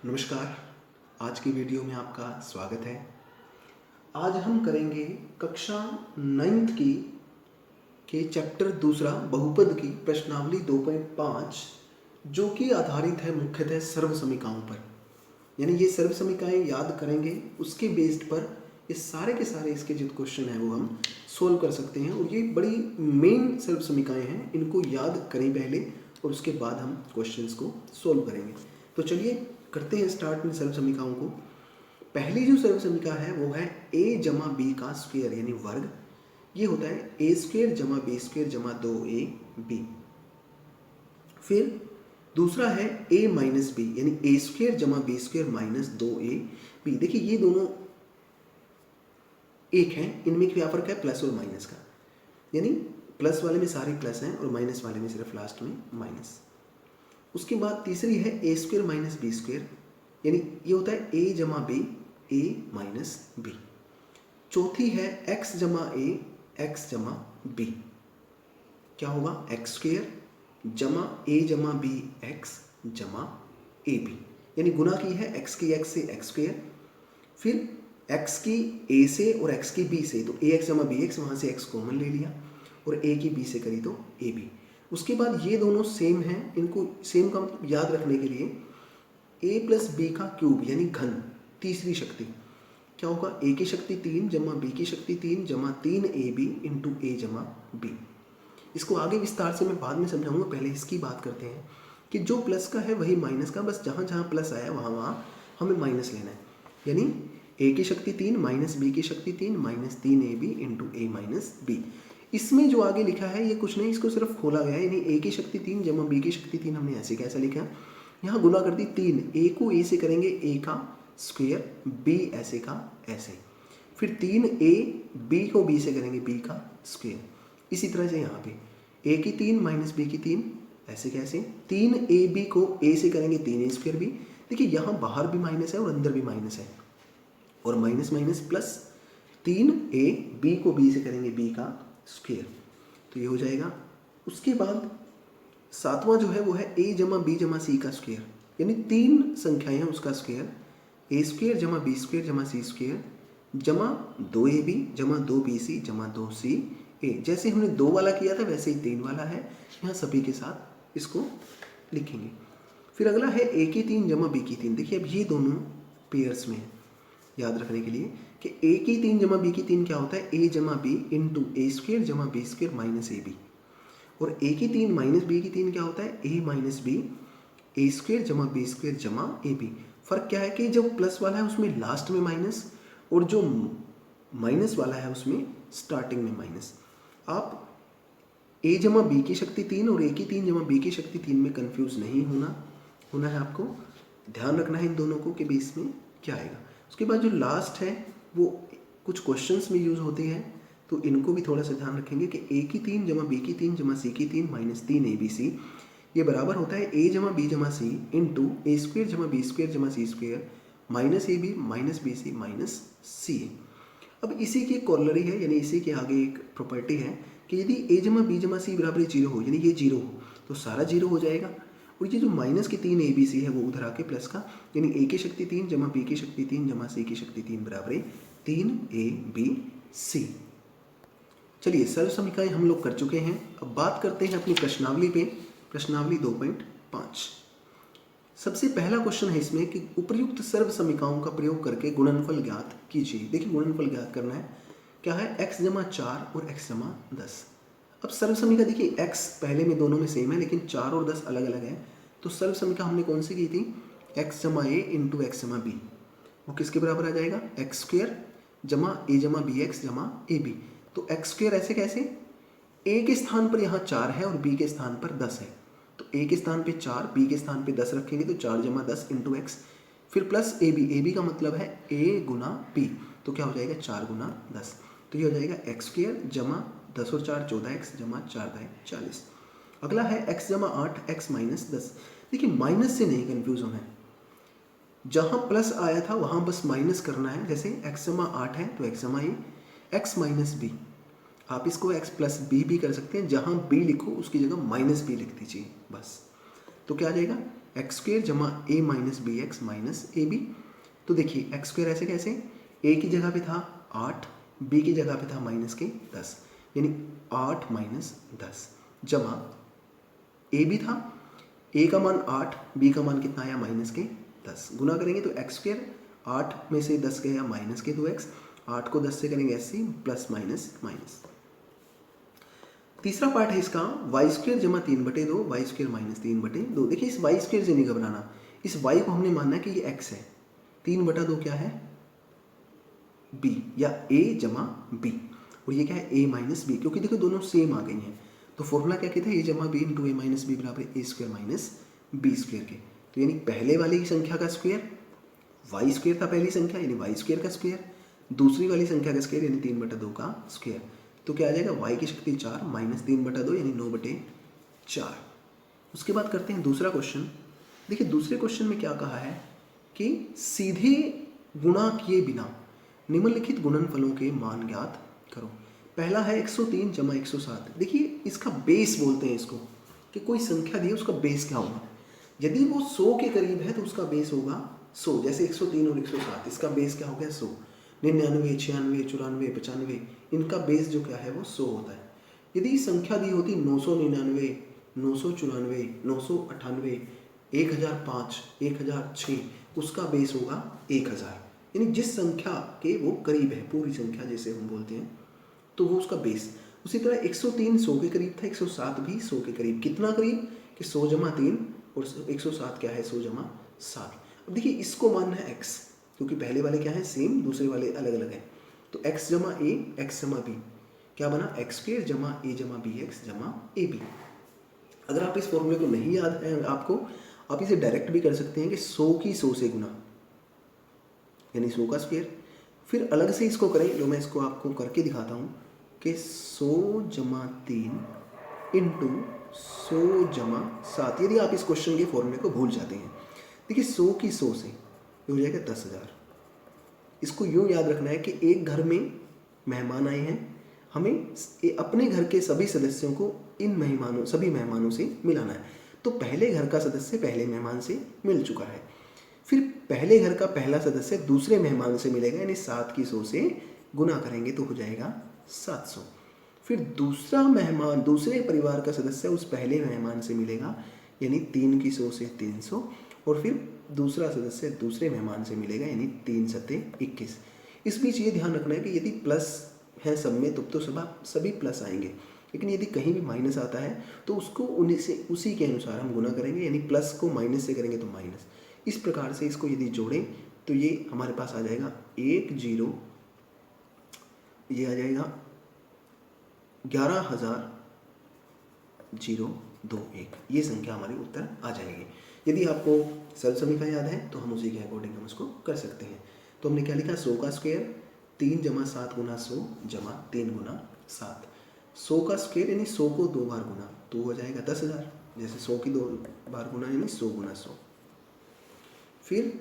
नमस्कार। आज की वीडियो में आपका स्वागत है। आज हम करेंगे कक्षा 9th की के चैप्टर दूसरा बहुपद की प्रश्नावली 2.5 जो कि आधारित है मुख्यतः सर्वसमीकाओं पर। यानी ये सर्वसमीकाएं याद करेंगे, उसके बेस्ड पर ये सारे के सारे इसके जो क्वेश्चन हैं वो हम सोल्व कर सकते हैं। और ये बड़ी मेन सर्वसमीकाएं हैं, इनको याद करें पहले और उसके बाद हम क्वेश्चंस को सोल्व करेंगे। तो चलिए करते हैं स्टार्ट में सर्वसमीकाओं को। पहली जो सर्वसमीका है वो है a जमा बी का स्क्वायर यानी वर्ग। ये होता है ए स्क्वायर जमा बी स्क्वायर जमा 2ab। फिर दूसरा है a माइनस बी यानी ए स्क्वायर जमा बी स्क्वायर माइनस 2ab। देखिए ये दोनों एक हैं, इनमें क्या फर्क है, प्लस और माइनस का। यानी प्लस वाले में सारे प्लस हैं और माइनस वाले में सिर्फ लास्ट में माइनस। उसके बाद तीसरी है ए स्क्वायर माइनस बी स्क्वायर यानी ये होता है ए जमा बी ए माइनस बी। चौथी है एक्स जमा ए एक्स जमा बी, क्या होगा एक्स स्क्वायर जमा ए जमा बी एक्स जमा ए बी, यानी गुना की है एक्स की एक्स से एक्स स्क्वायर, फिर एक्स की ए से और एक्स की बी से, तो ए एक्स जमा बी एक्स, वहाँ से एक्स कॉमन ले लिया और ए की बी से करी तो ए बी। उसके बाद ये दोनों सेम हैं, इनको सेम का मतलब याद रखने के लिए ए प्लस बी का क्यूब यानी घन, तीसरी शक्ति क्या होगा ए की शक्ति 3 जमा बी की शक्ति 3 जमा 3ab इंटू ए जमा बी। इसको आगे विस्तार से मैं बाद में समझाऊंगा, पहले इसकी बात करते हैं कि जो प्लस का है वही माइनस का, बस जहाँ जहाँ प्लस आया वहाँ वहाँ हमें माइनस लेना है। यानी ए की शक्ति 3 माइनस बी की शक्ति 3 माइनस 3ab इंटू ए माइनस बी। इसमें जो आगे लिखा है ये कुछ नहीं, इसको सिर्फ खोला गया है। यानी ए की शक्ति 3 जमा बी की शक्ति 3 हमने ऐसे कैसा लिखा, यहाँ गुना कर दी 3, ए को ए से करेंगे ए का स्क्वायर, बी ऐसे का ऐसे, फिर 3a बी को बी से करेंगे बी का स्क्वायर। इसी तरह से यहाँ पे ए की 3 माइनस बी की 3 ऐसे कैसे, 3ab को ए से करेंगे 3a स्क्वायर बी। देखिए यहाँ बाहर भी माइनस है और अंदर भी माइनस है, और minus minus plus, 3a B को बी से करेंगे बी का स्क्वायर, तो ये हो जाएगा। उसके बाद सातवां जो है वो है a जमा बी जमा सी का स्क्वायर, यानी तीन संख्याएं हैं उसका स्क्वायर, ए स्क्वायर जमा बी स्क्वायर जमा सी स्क्वायर जमा 2ab जमा 2bc जमा 2ca। जैसे हमने 2 वाला किया था वैसे ही 3 वाला है, यहाँ सभी के साथ इसको लिखेंगे। फिर अगला है a की 3 जमा b की 3। देखिए अब ये दोनों पेयर्स में है, याद रखने के लिए कि a की 3 जमा b की 3 क्या होता है a जमा b इंटू ए स्क्वायर जमा बी स्क्वायर माइनस ab, और a की 3 माइनस बी की 3 क्या होता है a minus B A square जमा बी स्क्वायर जमा ए बी। फर्क क्या है कि जो प्लस वाला है उसमें लास्ट में माइनस, और जो माइनस वाला है उसमें स्टार्टिंग में माइनस। आप a जमा बी की शक्ति 3 और a की 3 जमा बी की शक्ति 3 में कंफ्यूज नहीं होना है, आपको ध्यान रखना है इन दोनों को कि बीच में क्या आएगा। उसके बाद जो लास्ट है वो कुछ क्वेश्चंस में यूज होते हैं, तो इनको भी थोड़ा सा ध्यान रखेंगे कि a की 3 जमा बी की 3 जमा सी की 3 माइनस 3abc, ये बराबर होता है a जमा बी जमा सी इंटू ए स्क्वायर जमा बी स्क्वायर जमा C square minus ab minus B C minus C. अब इसी की कॉलरी है, यानी इसी के आगे एक प्रॉपर्टी है कि यदि a जमा बी जमा सी बराबर 0 हो, यानी ये 0 हो तो सारा 0 हो जाएगा, और ये जो माइनस की 3abc है वो उधर आके प्लस का, यानी a की शक्ति 3 जमा बी की शक्ति 3 जमा सी की शक्ति 3 बराबर 3abc। चलिए सर्वसमीकाएं हम लोग कर चुके हैं। अब बात करते हैं अपनी प्रश्नावली पे, प्रश्नावली 2.5। सबसे पहला क्वेश्चन है इसमें कि उपर्युक्त सर्वसमीकाओं का प्रयोग करके गुणनफल ज्ञात कीजिए। देखिए गुणनफल ज्ञात करना है, क्या है x जमा 4 और x जमा 10। अब सर्वसमीका देखिए x पहले में दोनों में सेम है, लेकिन 4 और 10 अलग अलग है। तो सर्वसमीका हमने कौन सी की थी, x जमा a इंटू एक्स जमा बी, वो किसके बराबर आ जाएगा एक्स स्क्वायर जमा ए जमा बी एक्स जमा ए बी। तो एक्स स्क्वायर ऐसे कैसे, a के स्थान पर यहाँ 4 है और b के स्थान पर 10 है, तो a के स्थान पे 4 b के स्थान पे 10 रखेंगे तो 4 जमा 10 इंटू एक्स, फिर प्लस ए बी का मतलब है a गुना b, तो क्या हो जाएगा 4 गुना 10, तो ये हो जाएगा एक्स स्क्वायर जमा 10 और 4 14x जमा 4 40। अगला है x जमा 8 x माइनस 10। देखिए माइनस से नहीं कन्फ्यूज होना है, जहाँ प्लस आया था वहाँ बस माइनस करना है। जैसे x जमा 8 है तो x जमा a, x माइनस b, आप इसको x प्लस बी भी कर सकते हैं, जहाँ b लिखो उसकी जगह माइनस बी लिख दीजिए बस। तो क्या आ जाएगा एक्स स्क्वेयर जमा A minus B X minus A B. तो देखिए एक्स स्क्वेयर ऐसे कैसे, ए की जगह पे था 8, बी की जगह पे था माइनस के 10, यानी 8 माइनस 10 जमा ए भी था, ए का मान 8, बी का मान कितना आया माइनस के 10, गुना करेंगे तो एक्स स्क्वेयर 8 में से 10 गया माइनस के 2x, 8 को 10 से करेंगे ऐसे प्लस माइनस माइनस। तीसरा पार्ट है इसका वाई स्क्वेयर जमा 3/2 वाई स्क्वेयर माइनस 3/2। देखिए इस वाई स्क्वेयर से नहीं घबराना, इस वाई को हमने मानना है कि ये एक्स है, 3/2 क्या है बी या ए जमा बी, और ये क्या है ए माइनस बी, क्योंकि देखो दोनों सेम आ गई हैं। तो फॉर्मूला क्या कहते हैं ए जमा बी इंटू ए माइनस बी बराबर ए स्क्वेयर माइनस बी स्क्वेयर के। तो यानी पहले वाली की संख्या का स्क्वेयर वाई स्क्वेयर था पहली संख्या यानी वाई स्क्वेयर का स्क्वेयर, दूसरी वाली संख्या का स्क्वेयर यानी 3/2 का स्क्वेयर। तो क्या आ जाएगा y की शक्ति 4 माइनस 3/2 यानी 9/4। उसके बाद करते हैं दूसरा क्वेश्चन। देखिए दूसरे क्वेश्चन में क्या कहा है कि सीधे गुणा किए बिना निम्नलिखित गुणनफलों के मान ज्ञात करो। पहला है 103 जमा 107। देखिए इसका बेस बोलते हैं इसको, कि कोई संख्या दी है उसका बेस क्या होगा। यदि वो 100 के करीब है तो उसका बेस होगा 100, जैसे 103 और 107 इसका बेस क्या हो गया 100। 99, 96, 94, 95 इनका बेस जो क्या है वो 100 होता है। यदि संख्या दी होती 999, 994, 998, 1005, 1006 उसका बेस होगा 1000, यानी जिस संख्या के वो करीब है पूरी संख्या जैसे हम बोलते हैं तो वो उसका बेस। उसी तरह 103 100 के करीब था, 107 भी 100 के करीब। कितना करीब कि 100 जमा 3 और 107 क्या है 100 जमा 7। अब देखिए इसको मानना है x, क्योंकि पहले वाले क्या है सेम, दूसरे वाले अलग अलग हैं। तो x जमा a x जमा b क्या बना एक्स स्क्वेयर जमा a जमा बी एक्स जमा ए बी। अगर आप इस फॉर्मूले को नहीं याद है आपको, आप इसे डायरेक्ट भी कर सकते हैं कि 100 की 100 से गुना यानी 100 का स्क्वेयर। फिर अलग से इसको करें, जो मैं इसको आपको करके दिखाता हूँ कि 100 जमा 3 इंटू 100 जमा 7। यदि आप इस क्वेश्चन के फॉर्मूले को भूल जाते हैं, देखिए 100 की 100 से ये हो जाएगा 10,000। इसको यूँ याद रखना है कि एक घर में मेहमान आए हैं, हमें अपने घर के सभी सदस्यों को इन सभी मेहमानों से मिलाना है। तो पहले घर का सदस्य पहले मेहमान से मिल चुका है, फिर पहले घर का पहला सदस्य दूसरे मेहमान से मिलेगा, यानी 7 की 100 से गुना करेंगे तो हो जाएगा 700। फिर दूसरा मेहमान दूसरे परिवार का सदस्य उस पहले मेहमान से मिलेगा, यानी 3 की 100 से 300, और फिर दूसरा सदस्य दूसरे मेहमान से मिलेगा, यानी 3 सत्ते 21। इस बीच ये ध्यान रखना है कि यदि प्लस है सब में तो सभी प्लस आएंगे, लेकिन यदि कहीं भी माइनस आता है तो उसको उसी के अनुसार हम गुना करेंगे, यानी प्लस को माइनस से करेंगे तो माइनस। इस प्रकार से इसको यदि जोड़ें तो ये हमारे पास आ जाएगा 10, ये आ जाएगा 11,021। ये संख्या हमारी उत्तर आ जाएगी। यदि आपको सरल समीकरण याद है तो हम उसी के अकॉर्डिंग हम उसको कर सकते हैं। तो हमने क्या लिखा 100 का स्क्वायर 3 जमा 7 गुना 100 जमा 3 गुना 7। 100 का स्क्वायर यानी 100 को 2 बार गुना तो हो जाएगा 10,000, जैसे 100 की 2 बार गुना यानी 100 गुना 100। फिर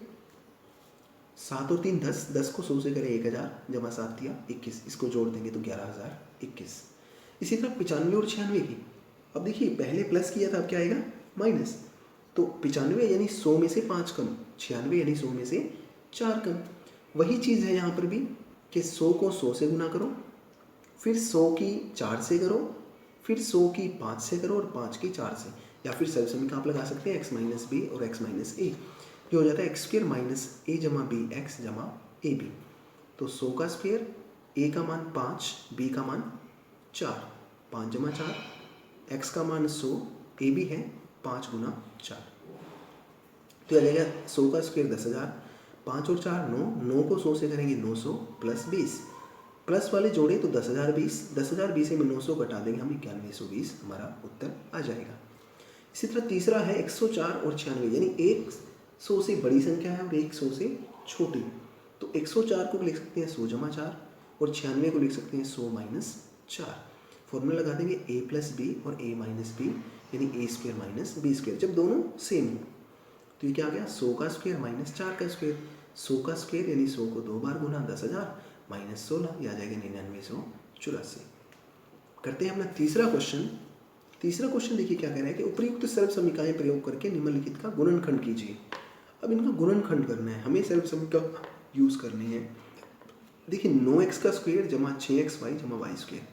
7 और 3 10, 10 को 100 से करें 1000 जमा 7 दिया 21, इसको जोड़ देंगे तो 11,021। इसी तरह 95 और 96 की, अब देखिए पहले प्लस किया था, अब क्या आएगा माइनस। तो 95 यानी 100 में से 5 कम, 96 यानी 100 में से 4 कम। वही चीज़ है यहाँ पर भी कि 100 को 100 से गुना करो, फिर 100 की 4 से करो, फिर 100 की 5 से करो और 5 की 4 से, या फिर सब समीकरण आप लगा सकते हैं x माइनस बी और x माइनस ए, जो हो जाता है एक्स स्क्वेयर माइनस ए जमा बी एक्स जमा ए बी। तो 100 का स्क्वेयर a का मान 5, b का मान 4, 5 जमा 4, x का मान 100, a भी है 5 गुना 4। तो आ जाएगा 100 का स्क्वेयर 10,000, 5 और 4 9, 9 को 100 से करेंगे 900 प्लस 20, प्लस वाले जोड़े तो 10,020, 10,020 में 900 घटा देंगे हम 9120, हमारा उत्तर आ जाएगा। इसी तरह तीसरा है 104 और 96, यानी 100 से बड़ी संख्या है और 100 से छोटी। तो 104 को लिख सकते हैं 100 जमा 4 और 96 को लिख सकते हैं 100 माइनस 4। फॉर्मूला लगा देंगे a प्लस बी और a माइनस बी, यानी a square minus B square. जब दोनों सेम हो तो ये क्या आ गया 100 का स्क्वेयर माइनस 4 का स्क्वेयर। 100 का स्क्वेयर यानी 100 को 2 बार गुना 10,000 माइनस 16, यह आ जाएगा 9984। करते हैं अपना तीसरा क्वेश्चन। तीसरा क्वेश्चन देखिए क्या कह रहा है कि उपयुक्त सर्व समीकरण प्रयोग करके निम्नलिखित का गुणनखंड कीजिए। अब इनका गुणनखंड करना है, हमें सर्व समीकरण यूज करनी है। देखिए 9x का स्क्वायर जमा 6xy जमा वाई स्क्वायर।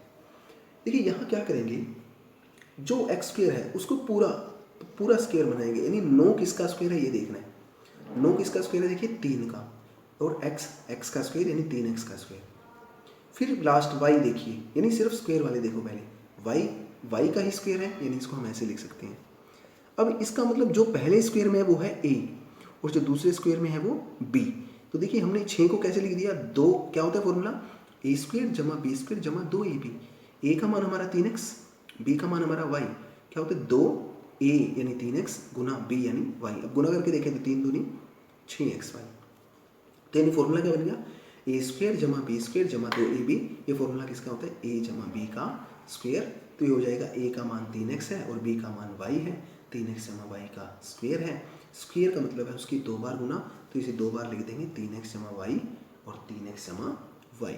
देखिए यहाँ क्या करेंगे, जो एक्स स्क्वायर है उसको पूरा पूरा स्क्वायर बनाएंगे, यानी 9 किसका स्क्वायर है ये देखना है। 9 किसका स्क्वायर है, देखिए 3 का, और x का स्क्वायर यानी 3x का स्क्वायर। फिर लास्ट y देखिए, यानी सिर्फ स्क्वायर वाले देखो पहले, y का ही स्क्वायर है, यानी इसको हम ऐसे लिख सकते हैं। अब इसका मतलब जो पहले स्क्वायर में है वो है a और जो दूसरे स्क्वायर में है वो b। तो देखिए हमने 6 को कैसे लिख दिया, 2 क्या होता है फॉर्मूला, a स्क्वायर जमा b स्क्वायर जमा 2ab। a का मान हमारा 3x, b का मान हमारा y, क्या होता है 2a यानी 3x गुना b यानी y। अब गुना करके देखें तो 3 दूनी 6xy। तो यानी फॉर्मूला क्या बन गया, ए स्क्वायर जमा बी स्क्वायर जमा 2ab। ये फॉर्मूला किसका होता है, a जमा b का स्क्वायर। तो ये हो जाएगा a का मान 3x है और b का मान y है, 3x जमा y का स्क्वायर है। स्क्वायर का मतलब है उसकी 2 बार गुना, तो इसे 2 बार लिख देंगे 3x जमा y और 3x जमा y।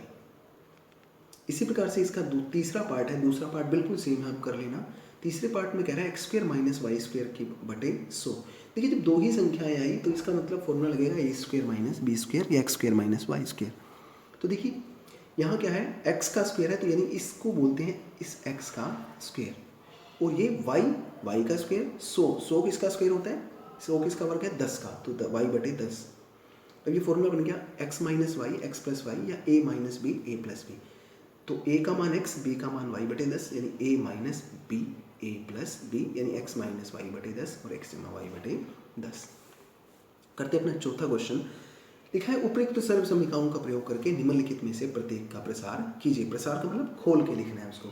इसी प्रकार से इसका तीसरा पार्ट है, दूसरा पार्ट बिल्कुल सेम है, आप कर लेना। तीसरे पार्ट में कह रहा है X square minus Y square की बटे 100। देखिए जब 2 ही संख्याएं आई तो इसका मतलब फॉर्मूला लगेगा A square minus B square या X square minus Y square. तो देखिए यहाँ क्या है, x का स्क्वायर है, तो यानी इसको बोलते हैं इस x का स्क्वायर, और ये y का स्क्वायर 100 किसका स्क्वायर होता है, 100 किसका वर्ग है 10 का, तो y बटे 10। अब ये फॉर्मूला बन गया x minus Y X plus Y या a minus B A plus B. तो a का मान x, b का मान y बटे 10, यानी a minus B A plus B, यानी x माइनस वाई बटे 10 और x जमा वाई बटे 10। करते अपना चौथा क्वेश्चन। लिखा है उपयुक्त सर्व समीकरणों का प्रयोग करके निम्नलिखित में से प्रत्येक का प्रसार कीजिए। प्रसार का मतलब खोल के लिखना है उसको।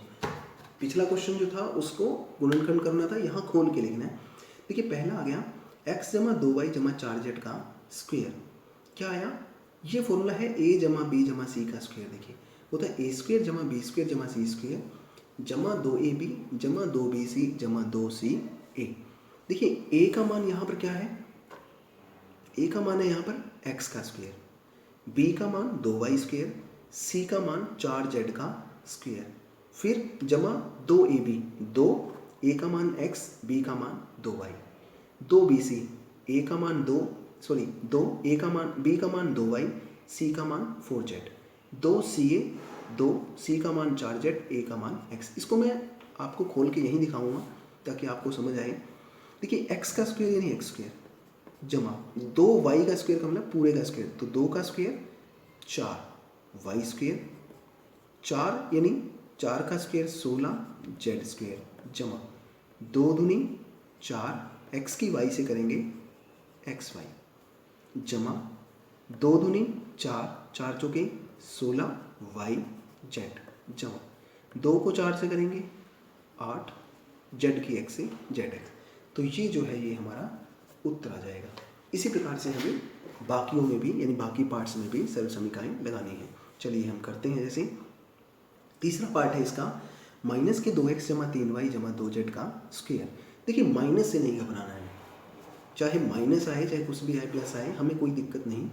पिछला क्वेश्चन जो था उसको गुणनखंड करना था, यहाँ खोल के लिखना है। देखिए पहला आ गया x जमा 2y जमा 4z का स्क्वायर। क्या आया, ये फॉर्मूला है a जमा b जमा c का स्क्वायर। देखिए होता है ए स्क्वायर जमा बी स्क्वायर जमा सी स्क्वायर जमा 2ab जमा 2bc जमा 2ca। देखिए a का मान यहाँ पर क्या है, a का मान है यहाँ पर x का स्क्वायर, b का मान 2y स्क्वायर, c का मान 4z का स्क्वायर, फिर जमा 2ab, 2 a का मान x, b का मान 2y, 2bc, a का मान 2 a का मान b का मान 2y, c का मान 4z, 2ca, 2c का मान 4z, a का मान x। इसको मैं आपको खोल के यहीं दिखाऊंगा ताकि आपको समझ आए। देखिए x का स्क्वायर यानी x स्क्वायर जमा 2y का स्क्वायर का मतलब पूरे का स्क्वायर, तो 2 का स्क्वायर 4y स्क्वायर, 4 यानी 4 का स्क्वायर 16 z स्क्वायर जमा 2 दूनी 4 x की y से करेंगे xy जमा 2 दूनी 4, 4 चौके 16 y z जमा 2 को 4 से करेंगे 8 z की x से zx। तो ये जो है ये हमारा उत्तर आ जाएगा। इसी प्रकार से हमें बाकियों में भी यानी बाकी पार्ट्स में भी सर्व समीकरण लगानी है। चलिए हम करते हैं। जैसे तीसरा पार्ट है इसका माइनस के 2x जमा 3y जमा 2z का स्क्वायर। देखिए माइनस से नहीं घबराना है, चाहे माइनस आए चाहे कुछ भी आए प्लस आए, हमें कोई दिक्कत नहीं।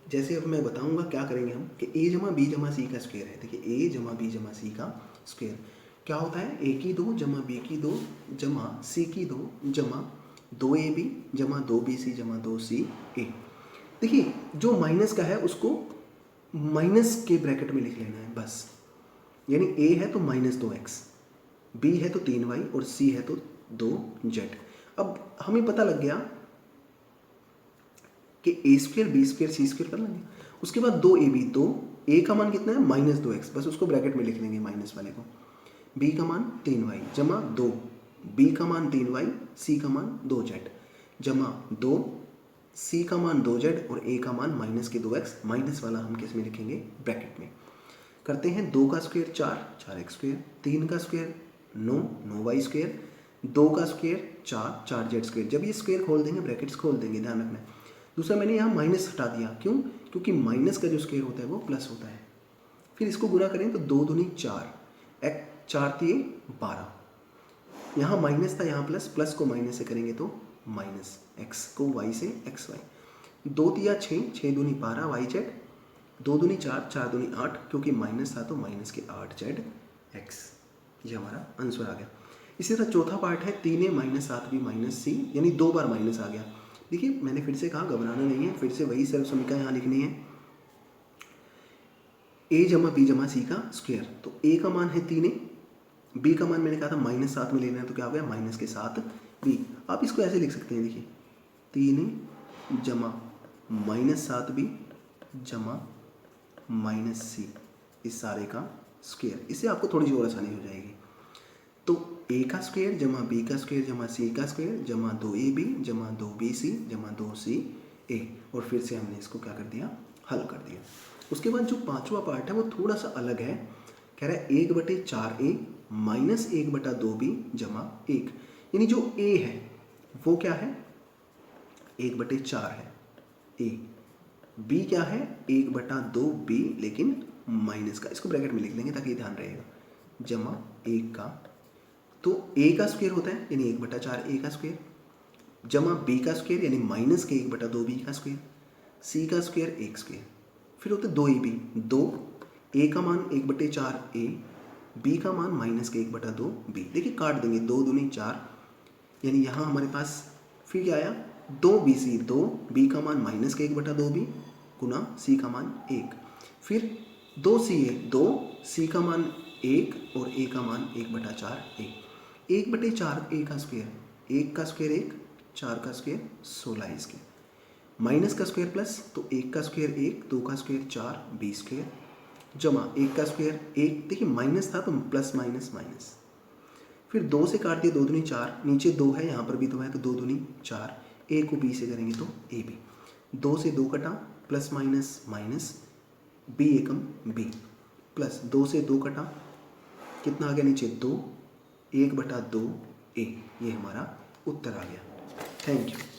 जैसे अब मैं बताऊंगा क्या करेंगे हम कि a जमा b जमा c का स्क्वायर है। देखिए a जमा b जमा c का स्क्वायर क्या होता है, a की 2 जमा b की 2 जमा c की 2 जमा 2ab जमा 2bc जमा 2ca। देखिए जो माइनस का है उसको माइनस के ब्रैकेट में लिख लेना है बस, यानी a है तो माइनस 2x, b है तो 3y और c है तो 2z। अब हमें पता लग गया कि a square B square C square कर लेंगे। उसके बाद 2ab, 2 a का मान कितना है माइनस 2x, बस उसको ब्रैकेट में लिख लेंगे माइनस वाले को। b का मान 3y जमा 2, b का मान 3y, c का मान 2z जमा 2, c का मान 2z और a का मान माइनस के 2x। माइनस वाला हम किस में लिखेंगे, ब्रैकेट में। करते हैं 2 का स्क्वायर 4, 4x स्क्वायर, 3 का स्क्वायर 9, 9y स्क्वायर, 2 का स्क्वायर 4, 4z स्क्वायर। जब ये स्क्वायर खोल देंगे ब्रैकेट्स खोल देंगे, ध्यान रखना। दूसरा मैंने यहाँ माइनस हटा दिया, क्यों, क्योंकि माइनस का जो स्क्वायर होता है वो प्लस होता है। फिर इसको गुना करें तो 2 दूनी 4, 4 तिये 12, यहाँ माइनस था यहाँ प्लस, प्लस को माइनस से करेंगे तो माइनस, एक्स को वाई से एक्स वाई, 2 तिया 6, 6 दूनी 12 वाई जेड, 2 दूनी 4, 4 दूनी 8, क्योंकि माइनस था तो माइनस के 8 जेड एक्स। ये हमारा आंसर आ गया। इसी तरह चौथा पार्ट है 3a माइनस 7b माइनस सी, यानी 2 बार माइनस आ गया। देखिए मैंने फिर से कहा घबराना नहीं है, फिर से वही सर्व समीकरण यहाँ लिखनी है, a जमा बी जमा सी का स्क्वायर। तो a का मान है 3a, b का मान मैंने कहा था माइनस 7 में लेना है, तो क्या हो गया माइनस के 7b। आप इसको ऐसे लिख सकते हैं, देखिए 3a जमा माइनस 7b जमा माइनस सी, इस सारे का स्क्वायर। इससे आपको थोड़ी सी और आसानी हो जाएगी। तो a का स्क्वायर जमा b का स्क्वायर जमा c का स्क्वायर जमा 2ab जमा 2bc जमा 2ca, और फिर से हमने इसको क्या कर दिया, हल कर दिया। उसके बाद जो पांचवा पार्ट है वो थोड़ा सा अलग है, कह रहा है 1/4a माइनस 1/2b जमा 1, यानी जो a है वो क्या है 1/4 है a, b क्या है 1/2b लेकिन माइनस का, इसको ब्रैकेट में लिख लेंगे ताकि ध्यान रहेगा, जमा 1 का। तो a का स्क्वायर होता है यानी 1/4 a का स्क्वायर, जमा b का स्क्वायर यानी माइनस के 1/2b का स्क्वायर, c का स्क्वायर 1 स्क्वायर, फिर होता है 2ab, 2 a का मान 1/4 a, b का मान माइनस के 1/2b। देखिए काट देंगे, 2 दूनी 4, यानी यहाँ हमारे पास फिर क्या आया 2bc, 2b का मान माइनस के 1/2b गुना c का मान 1, फिर 2ca, 2c का मान 1 और a का मान 1/4 a, 1/4 a का स्क्वायर, 1 का स्क्वायर 1, 4 का स्क्वायर 16 इसके, माइनस का स्क्वायर प्लस, तो 1 का स्क्वायर 1, 2 का स्क्वायर 4 b स्क्वायर, जमा 1 का स्क्वायर 1, देखिए माइनस था तो प्लस माइनस माइनस, फिर 2 से काट दिया, 2 दूनी 4, नीचे 2 है यहाँ पर भी 2 है तो 2 दूनी 4, a को b से करेंगे तो ab, 2 से 2 कटा प्लस माइनस माइनस, b एकम b, प्लस 2 से 2 कटा कितना आ गया नीचे 2, 1/2 a, ये हमारा उत्तर आ गया। Thank you.